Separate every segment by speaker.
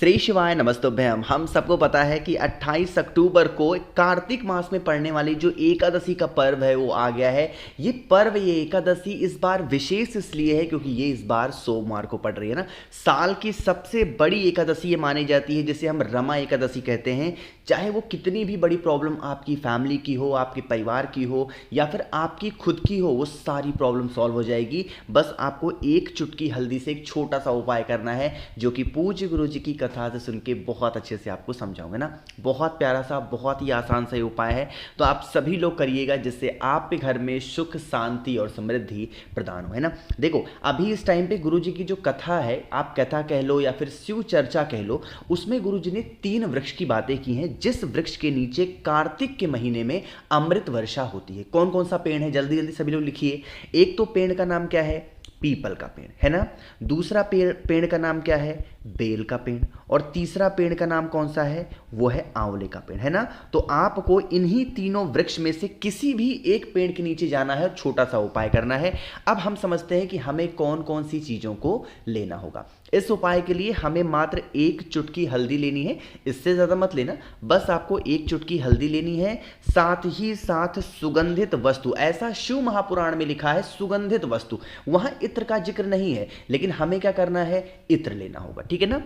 Speaker 1: श्री शिवाय नमस्तुभ्यम। हम सबको पता है कि 28 अक्टूबर को कार्तिक मास में पड़ने वाली जो एकादशी का पर्व है वो आ गया है। ये एकादशी इस बार विशेष इसलिए है क्योंकि ये इस बार सोमवार को पड़ रही है ना। साल की सबसे बड़ी एकादशी ये मानी जाती है जिसे हम रमा एकादशी कहते हैं। चाहे वो कितनी भी बड़ी प्रॉब्लम आपकी फैमिली की हो, आपके परिवार की हो या फिर आपकी खुद की हो, वो सारी प्रॉब्लम सॉल्व हो जाएगी। बस आपको एक चुटकी हल्दी से एक छोटा सा उपाय करना है जो कि पूज्य गुरु जी की कथा से सुन के बहुत अच्छे से आपको समझाऊंगे ना। बहुत प्यारा सा, बहुत ही आसान सा ये उपाय है, तो आप सभी लोग करिएगा जिससे आपके घर में सुख, शांति और समृद्धि प्रदान हो, है ना। देखो अभी इस टाइम पे गुरु जी की जो कथा है, आप कथा कह लो या फिर शिव चर्चा कह लो, उसमें गुरु जी ने 3 वृक्ष की बातें की हैं जिस वृक्ष के नीचे कार्तिक के महीने में अमृत वर्षा होती है। कौन कौन सा पेड़ है, जल्दी जल्दी सभी लोग लिखिए। एक तो पेड़ का नाम क्या है, पीपल का पेड़, है ना। दूसरा पेड़ का नाम क्या है, बेल का पेड़। और तीसरा पेड़ का नाम कौन सा है, वो है आंवले का पेड़, है ना। तो आपको इन्हीं तीनों वृक्ष में से किसी भी एक पेड़ के नीचे जाना है और छोटा सा उपाय करना है। अब हम समझते हैं कि हमें कौन कौन सी चीजों को लेना होगा। इस उपाय के लिए हमें मात्र 1 चुटकी हल्दी लेनी है, इससे ज्यादा मत लेना। बस आपको 1 चुटकी हल्दी लेनी है, साथ ही साथ सुगंधित वस्तु। ऐसा शिव महापुराण में लिखा है सुगंधित वस्तु, वहां इत्र का जिक्र नहीं है, लेकिन हमें क्या करना है, इत्र लेना होगा, ठीक है ना।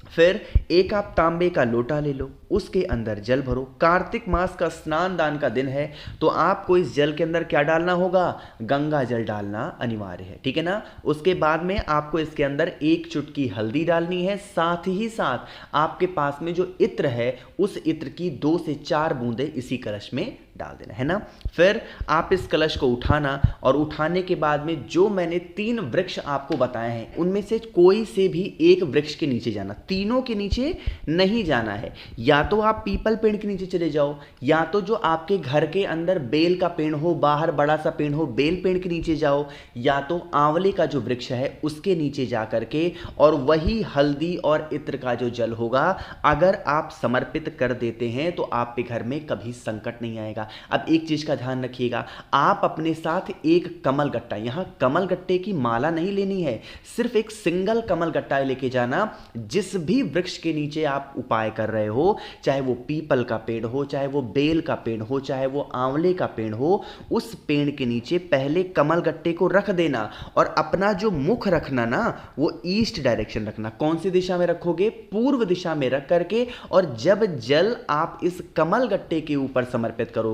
Speaker 1: फिर एक आप तांबे का लोटा ले लो, उसके अंदर जल भरो। कार्तिक मास का स्नान दान का दिन है, तो आपको इस जल के अंदर क्या डालना होगा, गंगा जल डालना अनिवार्य है, ठीक है ना। उसके बाद में आपको इसके अंदर 1 चुटकी हल्दी डालनी है, साथ ही साथ आपके पास में जो इत्र है उस इत्र की 2 से 4 बूंदे इसी कलश में डाल देना, है ना। फिर आप इस कलश को उठाना और उठाने के बाद में जो मैंने 3 वृक्ष आपको बताए हैं उनमें से कोई से भी एक वृक्ष के नीचे जाना, तीनों के नीचे नहीं जाना है। या तो आप पीपल पेड़ के नीचे चले जाओ, या तो जो आपके घर के अंदर बेल का पेड़ हो, बाहर बड़ा सा पेड़ हो, बेल पेड़ के नीचे जाओ, या तो आंवले का जो वृक्ष है उसके नीचे जा करके और वही हल्दी और इत्र का जो जल होगा अगर आप समर्पित कर देते हैं तो आपके घर में कभी संकट नहीं आएगा। अब एक चीज का ध्यान रखिएगा, आप अपने साथ एक कमल गट्टा, यहां कमल गट्टे की माला नहीं लेनी है, सिर्फ एक सिंगल कमल गट्टा लेके जाना। जिस भी वृक्ष के नीचे आप उपाय कर रहे हो, चाहे वो पीपल का पेड़ हो, चाहे वो बेल का पेड़ हो, चाहे वो आंवले का पेड़ हो, उस पेड़ के नीचे पहले कमल गट्टे को रख देना और अपना जो मुख रखना ना वो ईस्ट डायरेक्शन रखना। कौन सी दिशा में रखोगे, पूर्व दिशा में रख करके, और जब जल आप इस कमल गट्टे के ऊपर समर्पित करोगे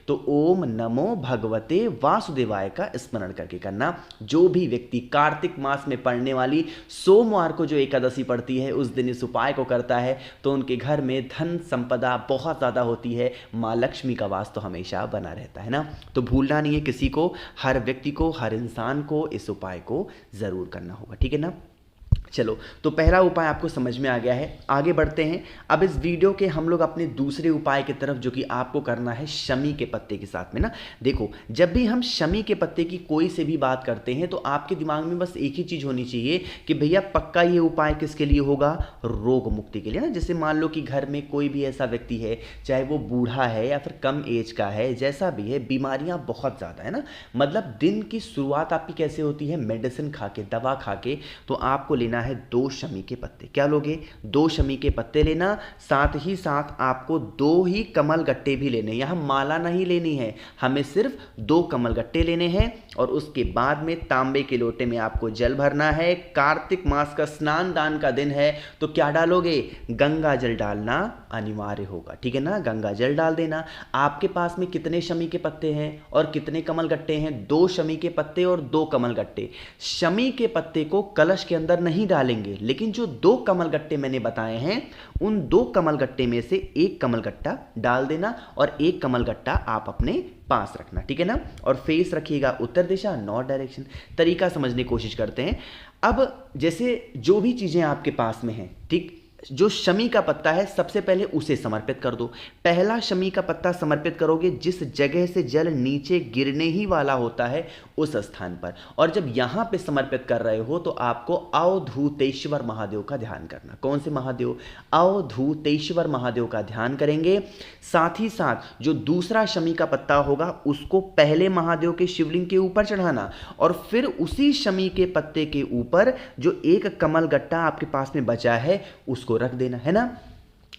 Speaker 1: तो ओम नमो भगवते वासुदेवाय का स्मरण करके करना। जो भी व्यक्ति कार्तिक मास में पड़ने वाली सोमवार को जो एकादशी पड़ती है उस दिन इस उपाय को करता है तो उनके घर में धन संपदा बहुत ज्यादा होती है, मां लक्ष्मी का वास तो हमेशा बना रहता है ना। तो भूलना नहीं है किसी को, हर व्यक्ति को, हर इंसान को इस उपाय को जरूर करना होगा, ठीक है ना। चलो, तो पहला उपाय आपको समझ में आ गया है, आगे बढ़ते हैं। अब इस वीडियो के हम लोग अपने दूसरे उपाय की तरफ, जो कि आपको करना है शमी के पत्ते के साथ में ना। देखो जब भी हम शमी के पत्ते की कोई से भी बात करते हैं तो आपके दिमाग में बस एक ही चीज होनी चाहिए कि भैया पक्का ये उपाय किसके लिए होगा, रोग मुक्ति के लिए ना। जैसे मान लो कि घर में कोई भी ऐसा व्यक्ति है, चाहे वो बूढ़ा है या फिर कम एज का है, जैसा भी है, बीमारियां बहुत ज्यादा है ना। मतलब दिन की शुरुआत आपकी कैसे होती है, मेडिसिन खा के, दवा खा के। तो आपको लेना है 2 शमी के पत्ते। क्या लोगे, 2 शमी के पत्ते लेना, साथ ही साथ आपको 2 ही कमल गट्टे भी लेने। यहां माला नहीं लेनी है, हमें सिर्फ 2 कमल गट्टे लेने हैं। और उसके बाद में तांबे के लोटे में आपको जल भरना है। कार्तिक मास का स्नान दान का दिन है तो क्या डालोगे, गंगा जल डालना अनिवार्य होगा, ठीक है ना। गंगा जल डाल देना। आपके पास में कितने शमी के पत्ते हैं और कितने कमल गट्टे हैं, 2 शमी के पत्ते और 2 कमल गट्टे। शमी के पत्ते को कलश के अंदर नहीं डालेंगे, लेकिन जो 2 कमल गट्टे मैंने बताए हैं उन 2 कमल गट्टे में से 1 कमल गट्टा डाल देना और 1 कमल गट्टा आप अपने पास रखना, ठीक है ना। और फेस रखिएगा उत्तर दिशा, नॉर्थ डायरेक्शन। तरीका समझने की कोशिश करते हैं। अब जैसे जो भी चीजें आपके पास में हैं, ठीक, जो शमी का पत्ता है सबसे पहले उसे समर्पित कर दो। पहला शमी का पत्ता समर्पित करोगे जिस जगह से जल नीचे गिरने ही वाला होता है उस स्थान पर। और जब यहां पे समर्पित कर रहे हो तो आपको अवधूतेश्वर महादेव का ध्यान करना। कौन से महादेव, अवधूतेश्वर महादेव का ध्यान करेंगे। साथ ही साथ जो दूसरा शमी का पत्ता होगा उसको पहले महादेव के शिवलिंग के ऊपर चढ़ाना और फिर उसी शमी के पत्ते के ऊपर जो 1 कमल गट्टा आपके पास में बचा है उसको उसको रख देना, है ना।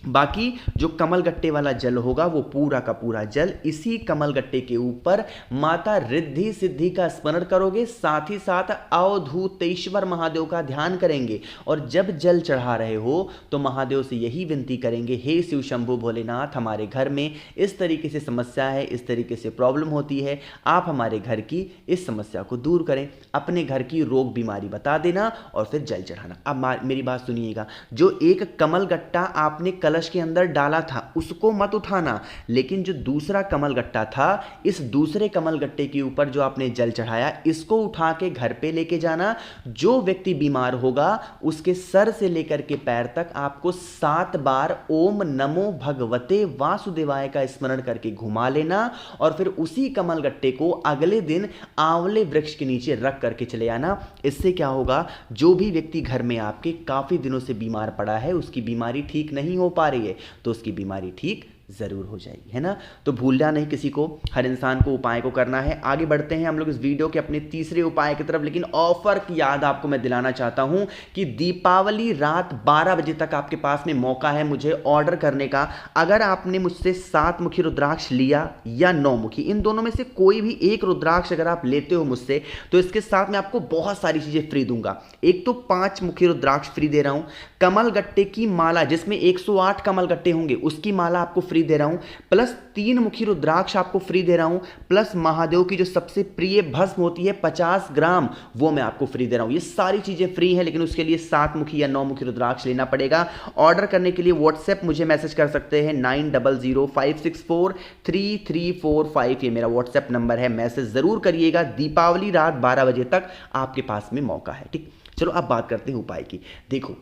Speaker 1: बाकी जो कमल गट्टे वाला जल होगा वो पूरा का पूरा जल इसी कमल गट्टे के ऊपर माता रिद्धि सिद्धि का स्मरण करोगे, साथ ही साथ अवधूतेश्वर महादेव का ध्यान करेंगे। और जब जल चढ़ा रहे हो तो महादेव से यही विनती करेंगे, हे शिव शंभु भोलेनाथ, हमारे घर में इस तरीके से समस्या है, इस तरीके से प्रॉब्लम होती है, आप हमारे घर की इस समस्या को दूर करें। अपने घर की रोग बीमारी बता देना और फिर जल चढ़ाना। अब मेरी बात सुनिएगा, जो एक कमल गट्टा आपने कलश के अंदर डाला था उसको मत उठाना, लेकिन जो दूसरा कमल गट्टा था, इस दूसरे कमल गट्टे के ऊपर जो आपने जल चढ़ाया, इसको उठा के घर पे लेके जाना। जो व्यक्ति बीमार होगा उसके सर से लेकर के पैर तक आपको 7 बार ओम नमो भगवते वासुदेवाय का स्मरण करके घुमा लेना और फिर उसी कमल गट्टे को अगले दिन आंवले वृक्ष के नीचे रख करके चले आना। इससे क्या होगा, जो भी व्यक्ति घर में आपके काफी दिनों से बीमार पड़ा है, उसकी बीमारी ठीक नहीं हो पा रही है, तो उसकी बीमारी ठीक जरूर हो जाएगी, है ना। तो भूलना नहीं किसी को, हर इंसान को उपाय को करना है। आगे बढ़ते हैं हम लोग इस वीडियो के अपने तीसरे उपाय की तरफ, लेकिन ऑफर की याद आपको मैं दिलाना चाहता हूं कि दीपावली रात 12 बजे तक आपके पास में मौका है मुझे ऑर्डर करने का। अगर आपने मुझसे 7 मुखी रुद्राक्ष लिया या 9 मुखी, इन दोनों में से कोई भी एक रुद्राक्ष अगर आप लेते हो मुझसे, तो इसके साथ मैं आपको बहुत सारी चीजें फ्री दूंगा। एक तो 5 मुखी रुद्राक्ष फ्री दे रहा हूं, कमल गट्टे की माला जिसमें 108 कमल गट्टे होंगे उसकी माला आपको फ्री दे रहा हूं, प्लस 3 मुखी रुद्राक्ष आपको फ्री दे रहा हूं, प्लस महादेव की जो सबसे प्रिय भस्म होती है 50 ग्राम, वो मैं आपको फ्री दे रहा हूं। ये सारी चीजें फ्री हैं, लेकिन उसके लिए 7 मुखी या 9 मुखी रुद्राक्ष लेना पड़ेगा। ऑर्डर करने के लिए व्हाट्सएप मुझे मैसेज कर सकते हैं 9005643345, ये मेरा व्हाट्सएप नंबर है, मैसेज जरूर करिएगा। दीपावली रात 12 बजे तक आपके पास में मौका है, ठीक। चलो अब बात करते हैं उपाय की। देखो,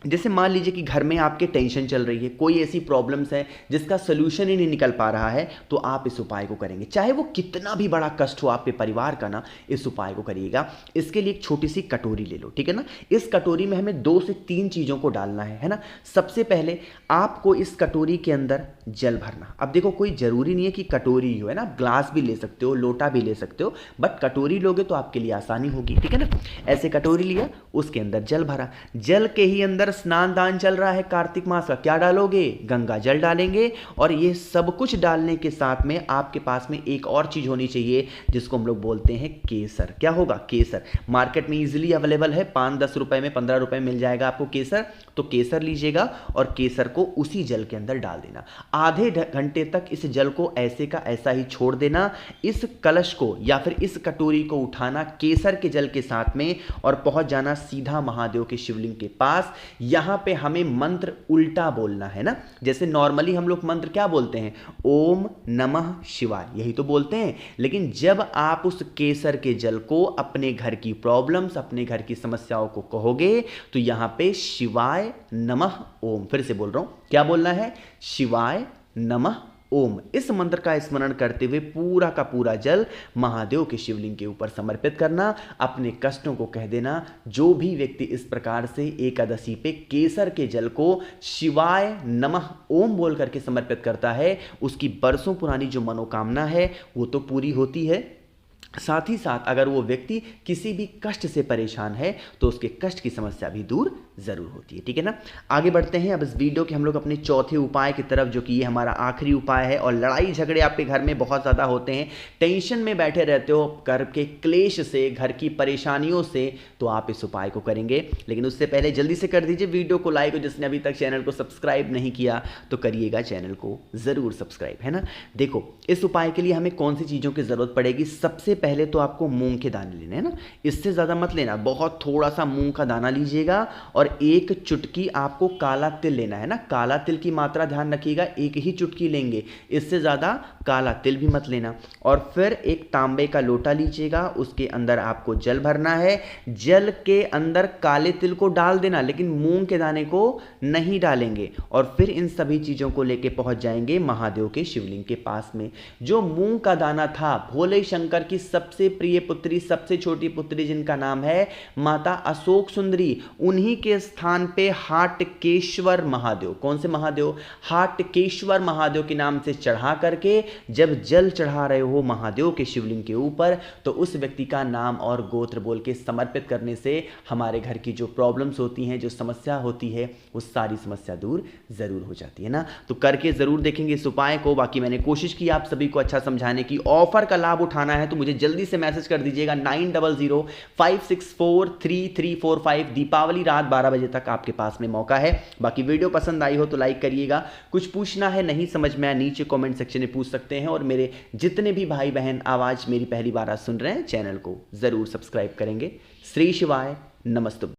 Speaker 1: जैसे मान लीजिए कि घर में आपके टेंशन चल रही है, कोई ऐसी प्रॉब्लम्स है जिसका सोल्यूशन ही नहीं निकल पा रहा है, तो आप इस उपाय को करेंगे, चाहे वो कितना भी बड़ा कष्ट हो आपके परिवार का ना, इस उपाय को करिएगा। इसके लिए एक छोटी सी कटोरी ले लो, ठीक है ना। इस कटोरी में हमें 2 से 3 चीज़ों को डालना है ना। सबसे पहले आपको इस कटोरी के अंदर जल भरना। अब देखो, कोई जरूरी नहीं है कि कटोरी ही हो, है ना, ग्लास भी ले सकते हो, लोटा भी ले सकते हो, बट कटोरी लोगे तो आपके लिए आसानी होगी, ठीक है ना। ऐसे कटोरी लिया, उसके अंदर जल भरा, जल के ही अंदर स्नान दान चल रहा है कार्तिक मास का, क्या डालोगे, गंगा जल डालेंगे। और ये सब कुछ डालने के साथ में आपके पास में एक और चीज होनी चाहिए जिसको हम लोग बोलते हैं केसर। क्या होगा, केसर। मार्केट में इजीली अवेलेबल है, 5-10 रुपए में, 15 रुपए में मिल जाएगा आपको केसर। तो केसर लीजिएगा और केसर को उसी जल के अंदर डाल देना। आधे घंटे तक इस जल को ऐसे का ऐसा ही छोड़ देना। इस कलश को या फिर इस कटोरी को उठाना केसर के जल के साथ में और पहुंच जाना सीधा महादेव के शिवलिंग के पास। यहां पे हमें मंत्र उल्टा बोलना है ना। जैसे नॉर्मली हम लोग मंत्र क्या बोलते हैं, ओम नमः शिवाय, यही तो बोलते हैं। लेकिन जब आप उस केसर के जल को अपने घर की प्रॉब्लम्स, अपने घर की समस्याओं को कहोगे, तो यहां पे शिवाय नमः ओम, फिर से बोल रहा हूं, क्या बोलना है, शिवाय नमः ओम। इस मंत्र का स्मरण करते हुए पूरा का पूरा जल महादेव के शिवलिंग के ऊपर समर्पित करना। अपने कष्टों को कह देना। जो भी व्यक्ति इस प्रकार से एकादशी पे केसर के जल को शिवाय नमः ओम बोल करके समर्पित करता है, उसकी बरसों पुरानी जो मनोकामना है वो तो पूरी होती है, साथ ही साथ अगर वो व्यक्ति किसी भी कष्ट से परेशान है तो उसके कष्ट की समस्या भी दूर जरूर होती है, ठीक है ना। आगे बढ़ते हैं अब इस वीडियो के हम लोग अपने चौथे उपाय की तरफ, जो कि ये हमारा आखिरी उपाय है। और लड़ाई झगड़े आपके घर में बहुत ज़्यादा होते हैं, टेंशन में बैठे रहते हो, घर के क्लेश से, घर की परेशानियों से, तो आप इस उपाय को करेंगे। लेकिन उससे पहले जल्दी से कर दीजिए वीडियो को लाइक, और जिसने अभी तक चैनल को सब्सक्राइब नहीं किया तो करिएगा, चैनल को ज़रूर सब्सक्राइब, है ना। देखो, इस उपाय के लिए हमें कौन सी चीज़ों की ज़रूरत पड़ेगी। सबसे पहले तो आपको मूंग के दाने लेने हैं ना, इससे ज़्यादा मत लेना, बहुत थोड़ा सा मूंग का दाना लीजिएगा। और एक चुटकी आपको काला तिल लेना है ना, काला तिल की मात्रा ध्यान रखिएगा, एक ही चुटकी लेंगे, इससे ज़्यादा काला तिल भी मत लेना। और फिर एक तांबे का लोटा लीजिएगा, उसके अंदर आपको जल भरना है। जल के अंदर काले तिल को डाल देना, लेकिन मूंग के दाने को नहीं डालेंगे। और फिर इन सभी चीज़ों को लेके पहुंच जाएंगे महादेव के शिवलिंग के पास में। जो मूंग का दाना था, भोले शंकर की सबसे प्रिय पुत्री, सबसे छोटी पुत्री जिनका नाम है माता अशोक सुंदरी, उन्हीं के स्थान पे हाटकेश्वर महादेव, कौन से महादेव, हाटकेश्वर महादेव के नाम से चढ़ा करके जब जल चढ़ा रहे हो महादेव के शिवलिंग के ऊपर, तो उस व्यक्ति का नाम और गोत्र बोल के समर्पित करने से हमारे घर की जो प्रॉब्लम्स होती हैं, जो समस्या होती है, वो सारी समस्या दूर जरूर हो जाती है ना। तो करके जरूर देखेंगे इस उपाय को। बाकी मैंने कोशिश की आप सभी को अच्छा समझाने की। ऑफर का लाभ उठाना है तो मुझे जल्दी से मैसेज कर दीजिएगा 9005643345। दीपावली रात 12 बजे तक आपके पास में मौका है। बाकी वीडियो पसंद आई हो तो लाइक करिएगा। कुछ पूछना है, नहीं समझ में आया, नीचे कमेंट सेक्शन में पूछ सकते हैं। और मेरे जितने भी भाई बहन आवाज मेरी पहली बार आज सुन रहे हैं, चैनल को जरूर सब्सक्राइब करेंगे। श्री शिवाय, नमस्तुभ्यं।